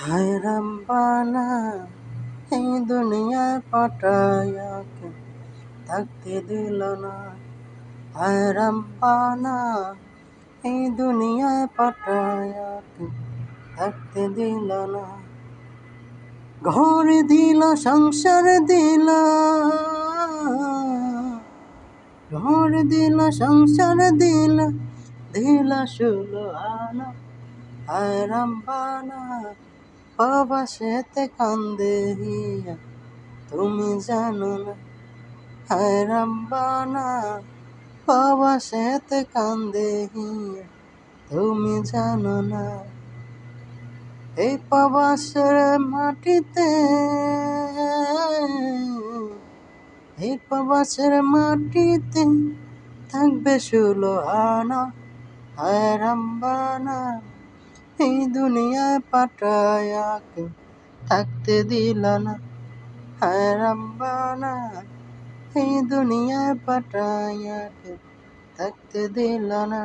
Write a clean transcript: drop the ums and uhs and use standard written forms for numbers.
হায় রামবানা এই দুনিয়ায় পাঠায়া কে থাকতে দিল না। হায় রামবানা এই দুনিয়ায় পাঠায়া কে থাকতে দিল না। ঘর দিল সংসার দিল, ঘর দিল সংসার দিল, দিল ষোলো আনা। হায় রামবানা প্রবাসেতে কান্দে হিয়া তুমি জানো না। হায় রামবানা প্রবাসেতে কান্দে হিয়া তুমি জানো না। এই প্রবাসের মাটিতে, এই প্রবাসের মাটিতে থাকবে ষোলো আনা। হায় রামবানা এই দুনিয়ায় পাঠায়া কে থাকতে দিল না। হায় রামবানা এই দুনিয়ায় পাঠায়া কে থাকতে দিল না।